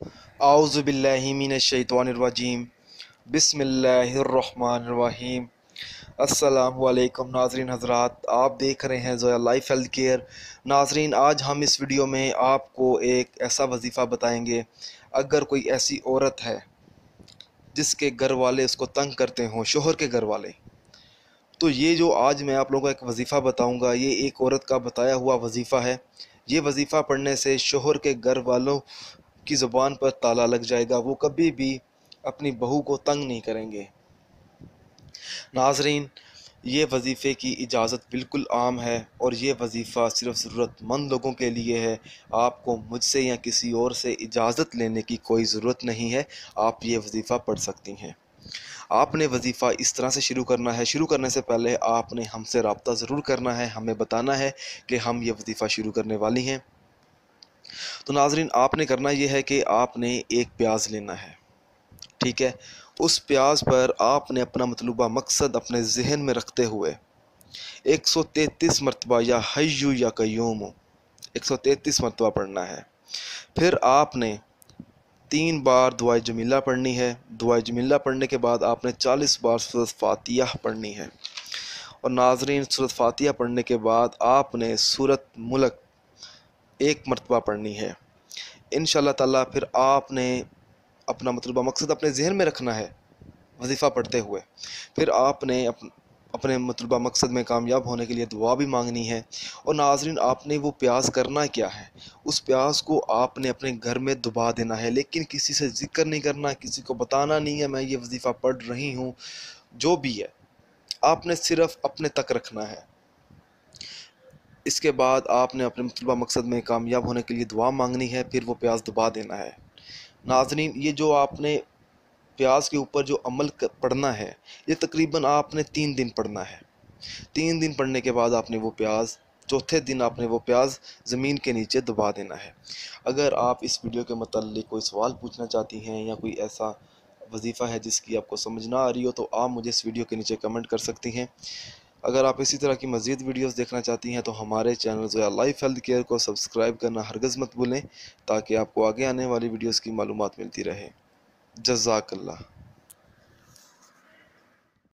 اعوذ باللہ من الشیطان الرجیم بسم اللہ الرحمن الرحیم۔ السلام علیکم ناظرین حضرات، آپ دیکھ رہے ہیں زویا لائف ہیلتھ کیئر۔ ناظرین، آج ہم اس ویڈیو میں آپ کو ایک ایسا وظیفہ بتائیں گے۔ اگر کوئی ایسی عورت ہے جس کے گھر والے اس کو تنگ کرتے ہوں، شوہر کے گھر والے، تو یہ جو آج میں آپ لوگوں کو ایک وظیفہ بتاؤں گا، یہ ایک عورت کا بتایا ہوا وظیفہ ہے۔ یہ وظیفہ پڑھنے سے شوہر کے گھر والوں کی زبان پر تالا لگ جائے گا، وہ کبھی بھی اپنی بہو کو تنگ نہیں کریں گے۔ ناظرین، یہ وظیفے کی اجازت بالکل عام ہے اور یہ وظیفہ صرف ضرورت مند لوگوں کے لیے ہے۔ آپ کو مجھ سے یا کسی اور سے اجازت لینے کی کوئی ضرورت نہیں ہے، آپ یہ وظیفہ پڑھ سکتی ہیں۔ آپ نے وظیفہ اس طرح سے شروع کرنا ہے۔ شروع کرنے سے پہلے آپ نے ہم سے رابطہ ضرور کرنا ہے، ہمیں بتانا ہے کہ ہم یہ وظیفہ شروع کرنے والی ہیں۔ تو ناظرین، آپ نے کرنا یہ ہے کہ آپ نے ایک پیاز لینا ہے، ٹھیک ہے؟ اس پیاز پر آپ نے اپنا مطلوبہ مقصد اپنے ذہن میں رکھتے ہوئے 133 مرتبہ یا حیو یا قیوم 133 مرتبہ پڑھنا ہے۔ پھر آپ نے 3 بار دعائے جمیلہ پڑھنی ہے۔ دعائے جمیلہ پڑھنے کے بعد آپ نے 40 بار سورۃ فاتحہ پڑھنی ہے۔ اور ناظرین، سورۃ فاتحہ پڑھنے کے بعد آپ نے سورۃ ملک 1 مرتبہ پڑھنی ہے۔ انشاءاللہ تعالیٰ پھر آپ نے اپنا مطلوبہ مقصد اپنے ذہن میں رکھنا ہے وظیفہ پڑھتے ہوئے۔ پھر آپ نے اپنے مطلوبہ مقصد میں کامیاب ہونے کے لیے دعا بھی مانگنی ہے۔ اور ناظرین، آپ نے وہ پیاز کرنا کیا ہے، اس پیاز کو آپ نے اپنے گھر میں دبا دینا ہے، لیکن کسی سے ذکر نہیں کرنا، کسی کو بتانا نہیں ہے میں یہ وظیفہ پڑھ رہی ہوں۔ جو بھی ہے آپ نے صرف اپنے تک رکھنا ہے۔ اس کے بعد آپ نے اپنے مطلوبہ مقصد میں کامیاب ہونے کے لیے دعا مانگنی ہے، پھر وہ پیاز دبا دینا ہے۔ ناظرین، یہ جو آپ نے پیاز کے اوپر جو عمل پڑھنا ہے، یہ تقریباً آپ نے 3 دن پڑھنا ہے۔ 3 دن پڑھنے کے بعد آپ نے وہ پیاز، چوتھے دن آپ نے وہ پیاز زمین کے نیچے دبا دینا ہے۔ اگر آپ اس ویڈیو کے متعلق کوئی سوال پوچھنا چاہتی ہیں یا کوئی ایسا وظیفہ ہے جس کی آپ کو سمجھ نہ آ رہی ہو، تو آپ مجھے اس ویڈیو کے نیچے کمنٹ کر سکتی ہیں۔ اگر آپ اسی طرح کی مزید ویڈیوز دیکھنا چاہتی ہیں تو ہمارے channel Zoya life health care کو سبسکرائب کرنا ہرگز مت بھولیں، تاکہ آپ کو آگے آنے والی ویڈیوز کی معلومات ملتی رہے۔ جزاک اللہ۔